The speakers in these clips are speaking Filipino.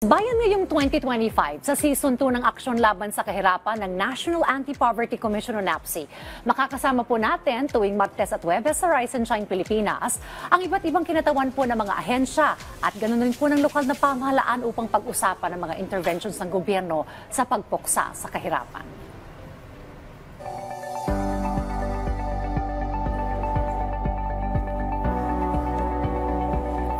Bayan ngayong 2025 sa Season 2 ng Aksyon Laban sa Kahirapan ng National Anti-Poverty Commission o NAPC. Makakasama po natin tuwing Martes at Huwebes sa Rise and Shine Pilipinas ang iba't ibang kinatawan po ng mga ahensya at ganoon rin po ng lokal na pamahalaan upang pag-usapan ng mga interventions ng gobyerno sa pagpuksa sa kahirapan.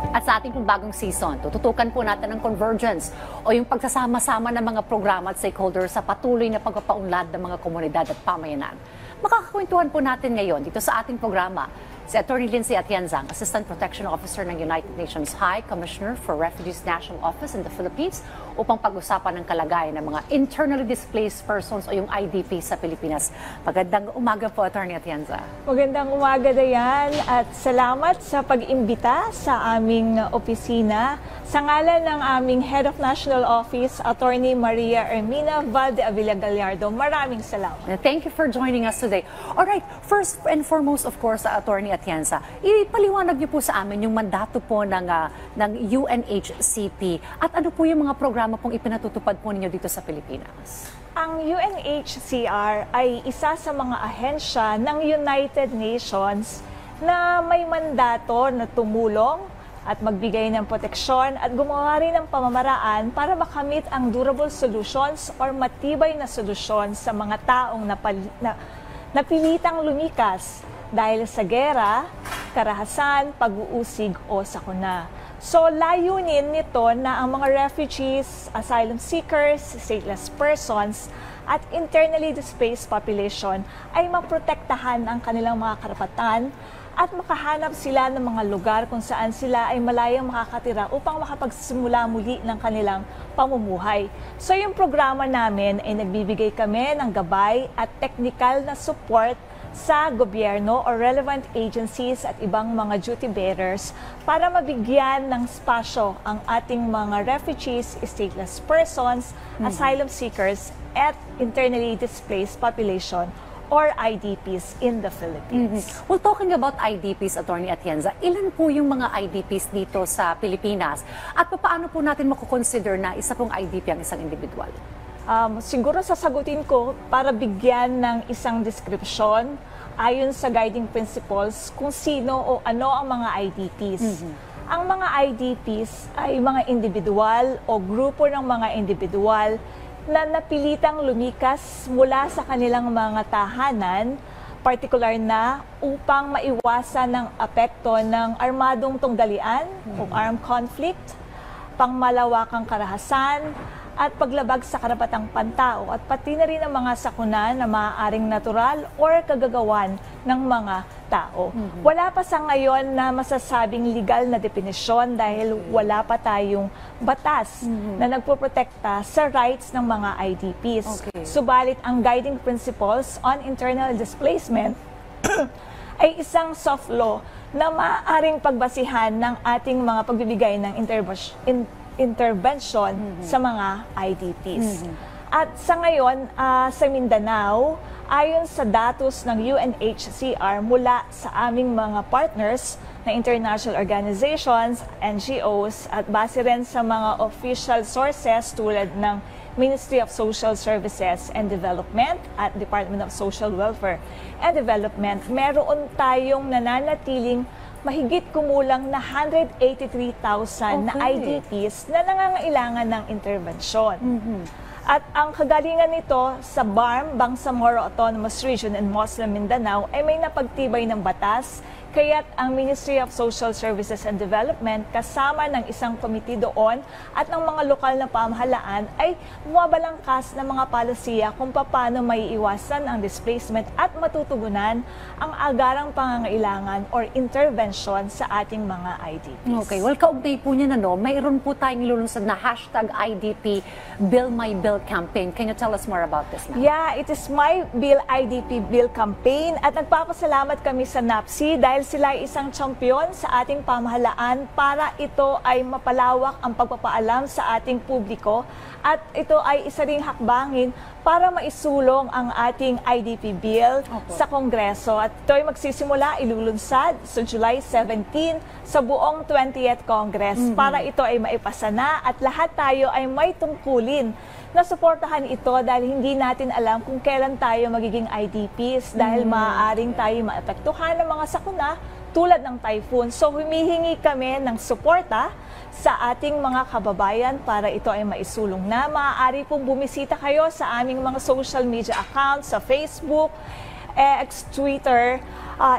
At sa ating bagong season, tututukan po natin ang convergence o yung pagsasama-sama ng mga programa at stakeholders sa patuloy na pagpapaunlad ng mga komunidad at pamayanan. Makakakwentuhan po natin ngayon dito sa ating programa si Atty. Lindsay Atienzang, Assistant Protection Officer ng United Nations High Commissioner for Refugees National Office in the Philippines upang pag-usapan ng kalagayan ng mga internally displaced persons o yung IDP sa Pilipinas. Magandang umaga po, Atty. Atienzang. Magandang umaga, Dayan, at salamat sa pag-imbita sa aming opisina. Sa ngalan ng aming Head of National Office, Atty. Maria Ermina Valde-Avila Gallardo, maraming salamat. Thank you for joining us today. Alright, first and foremost, of course, Atty. Atienza, ipaliwanag niyo po sa amin yung mandato po ng UNHCP at ano po yung mga programa pong ipinatutupad po ninyo dito sa Pilipinas? Ang UNHCR ay isa sa mga ahensya ng United Nations na may mandato na tumulong at magbigay ng proteksyon at gumawa rin ng pamamaraan para makamit ang durable solutions or matibay na solusyon sa mga taong napilitang lumikas dahil sa gera, karahasan, pag-uusig o sakuna. So layunin nito na ang mga refugees, asylum seekers, stateless persons at internally displaced population ay maprotektahan ang kanilang mga karapatan at makahanap sila ng mga lugar kung saan sila ay malayang makakatira upang makapagsimula muli ng kanilang pamumuhay. So yung programa namin ay nagbibigay kami ng gabay at technical na support sa gobyerno o relevant agencies at ibang mga duty bearers para mabigyan ng spasyo ang ating mga refugees, stateless persons, asylum seekers, at internally displaced population or IDPs in the Philippines. Well, talking about IDPs, Atty. Atienza, ilan po yung mga IDPs dito sa Pilipinas at paano po natin makukonsider na isa pong IDP ang isang individual? Siguro sasagutin ko para bigyan ng isang description ayon sa guiding principles kung sino o ano ang mga IDPs. Ang mga IDPs ay mga individual o grupo ng mga individual na napilitang lumikas mula sa kanilang mga tahanan, particular na upang maiwasan ng apekto ng armadong tunggalian o armed conflict, pangmalawakang karahasan, at paglabag sa karapatang pantao at pati na rin ang mga sakuna na maaaring natural or kagagawan ng mga tao. Wala pa sa ngayon na masasabing legal na definisyon dahil wala pa tayong batas na nagpoprotekta sa rights ng mga IDPs. Subalit ang guiding principles on internal displacement ay isang soft law na maaaring pagbasihan ng ating mga pagbibigay ng intervention sa mga IDPs. At sa ngayon, sa Mindanao, ayon sa datos ng UNHCR mula sa aming mga partners na international organizations, NGOs, at base rin sa mga official sources tulad ng Ministry of Social Services and Development at Department of Social Welfare and Development, meron tayong nananatiling mahigit kumulang na 183,000 na IDPs na nangangailangan ng intervensyon. At ang kagalingan nito sa BARM, Bangsamoro Autonomous Region and Muslim Mindanao, ay may napagtibay ng batas, kaya't ang Ministry of Social Services and Development kasama ng isang komite doon at ng mga lokal na pamahalaan ay bumabalangkas ng mga palisiya kung paano maiiwasan ang displacement at matutugunan ang agarang pangangailangan or intervention sa ating mga IDPs. Okay, well, kaugnay po niya mayroon po tayong ilulunsad na #IDP Bill My Bill campaign. Can you tell us more about this now? Yeah, it is My Bill IDP Bill campaign at nagpapasalamat kami sa NAPC dahil dahil sila ay isang champion sa ating pamahalaan para ito ay mapalawak ang pagpapaalam sa ating publiko at ito ay isa ring hakbangin para maisulong ang ating IDP bill sa Kongreso. At ito ay magsisimula, ilulunsad sa July 17 sa buong 20th Congress para ito ay maipasa na at lahat tayo ay may tungkulin na suportahan ito dahil hindi natin alam kung kailan tayo magiging IDPs dahil maaaring tayo maapektuhan ng mga sakuna tulad ng typhoon. So humihingi kami ng suporta sa ating mga kababayan para ito ay maisulong na. Maaari pong bumisita kayo sa aming mga social media accounts sa Facebook, X, Twitter,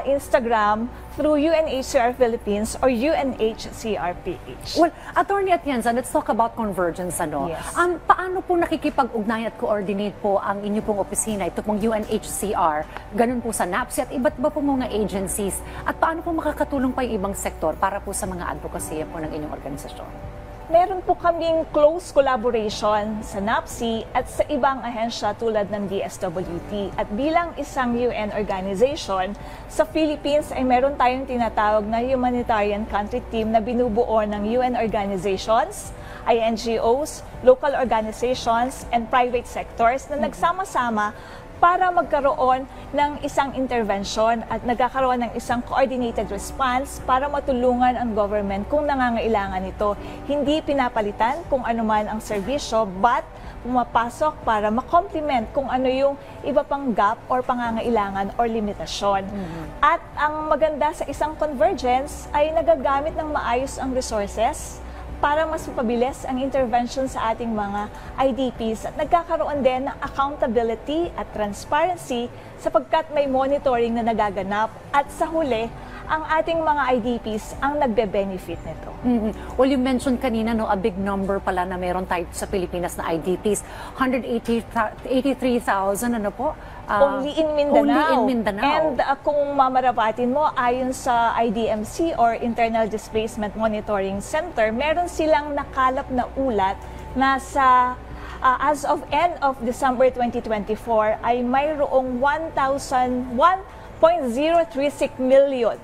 Instagram, through UNHCR Philippines or UNHCR-PH. Well, Attorney Atienza, let's talk about convergence. Yes. Paano po nakikipag-ugnayan at coordinate po ang inyo pong opisina, ito pong UNHCR, ganun po sa NAPSI at iba't iba po mga agencies, at paano po makakatulong pa yung ibang sektor para po sa mga advocacy po ng inyong organisasyon? Meron po kaming close collaboration sa NAPSI at sa ibang ahensya tulad ng DSWT. At bilang isang UN organization, sa Philippines ay meron tayong tinatawag na humanitarian country team na binubuo ng UN organizations, INGOs, local organizations, and private sectors na nagsama-sama para magkaroon ng isang intervention at nagkakaroon ng isang coordinated response para matulungan ang government kung nangangailangan ito. Hindi pinapalitan kung ano man ang serbisyo, but pumapasok para makomplement kung ano yung iba pang gap or pangangailangan or limitasyon. At ang maganda sa isang convergence ay nagagamit ng maayos ang resources para mas mapabilis ang intervention sa ating mga IDPs at nagkakaroon din ng accountability at transparency sapagkat may monitoring na nagaganap at sa huli, ang ating mga IDPs ang nagbe-benefit nito. Well, you mentioned kanina, no, a big number pala na meron tayo sa Pilipinas na IDPs. 183,000, ano po? Only in Mindanao. Only in Mindanao. And kung mamarapatin mo, ayon sa IDMC or Internal Displacement Monitoring Center, meron silang nakalap na ulat na sa as of end of December 2024 ay mayroong 1.036 million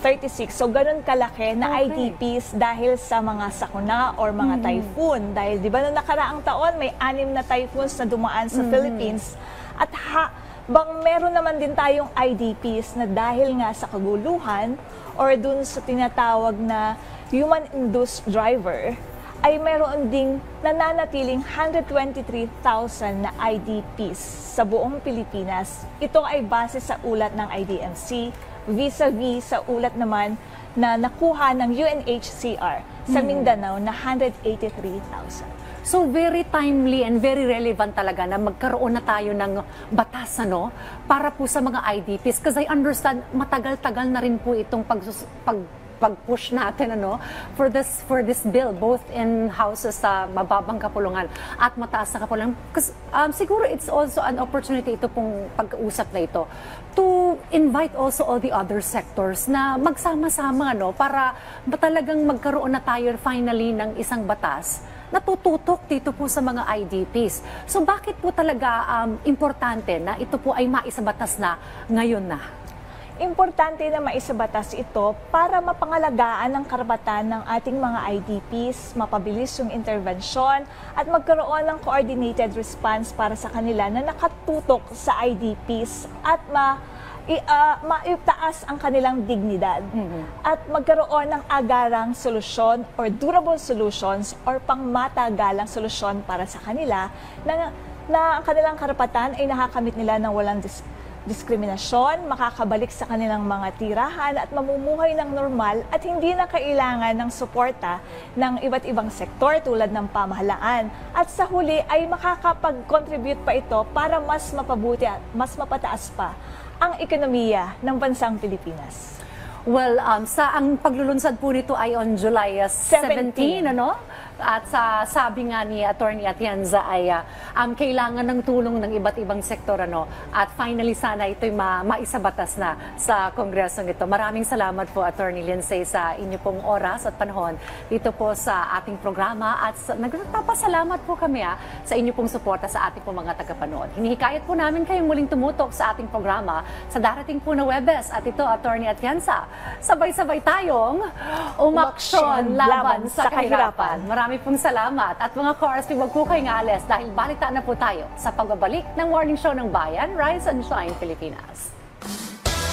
36. So, ganun kalaki na IDPs dahil sa mga sakuna or mga typhoon. Dahil, di ba, noong nakaraang taon, may 6 na typhoons na dumaan sa Philippines. At bang meron naman din tayong IDPs na dahil nga sa kaguluhan or dun sa tinatawag na human-induced driver, ay meron ding nananatiling 123,000 na IDPs sa buong Pilipinas. Ito ay base sa ulat ng IDMC, vis-a-vis sa ulat naman na nakuha ng UNHCR sa Mindanao na 183,000. So very timely and very relevant talaga na magkaroon na tayo ng batas, ano, para po sa mga IDPs. Because I understand, matagal-tagal na rin po itong pag-push natin, ano, for this bill, both in houses sa mababang kapulungan at mataas na kapulungan. Because siguro it's also an opportunity, ito pong pag-uusap na ito, to invite also all the other sectors na magsama-sama, no, para talagang magkaroon na tayo finally ng isang batas na tututok dito po sa mga IDPs. So bakit po talaga importante na ito po ay maisabatas na ngayon na? Importante na maisabatas ito para mapangalagaan ang karapatan ng ating mga IDPs, mapabilis yung intervensyon at magkaroon ng coordinated response para sa kanila na nakatutok sa IDPs at maitaas ang kanilang dignidad at magkaroon ng agarang solusyon or durable solutions or pangmatagalang solusyon para sa kanila na ang kanilang karapatan ay nakakamit nila ng walang diskriminasyon, makakabalik sa kanilang mga tirahan at mamumuhay ng normal at hindi na kailangan ng suporta ng iba't ibang sektor tulad ng pamahalaan. At sa huli ay makakapag-contribute pa ito para mas mapabuti at mas mapataas pa ang ekonomiya ng bansang Pilipinas. Well, ang paglulunsad po nito ay on July 17, ano? At sa sabi nga ni Attorney Atienza ay kailangan ng tulong ng iba't ibang sektor at finally sana ito'y maisabatas na sa Kongresong ito. Maraming salamat po Attorney Lindsay sa inyo pong oras at panahon dito po sa ating programa at nagpapasalamat po kami sa inyo pong suporta sa ating pong mga tagapanood. Hinihikayat po namin kayong muling tumutok sa ating programa sa darating po na Webes at ito Attorney Atienza. Sabay-sabay tayong umaksyon laban sa kahirapan. Marami pong salamat. At mga Cars, huwag po kayong alis dahil balita na po tayo sa pagbabalik ng Morning Show ng Bayan, Rise and Shine Pilipinas.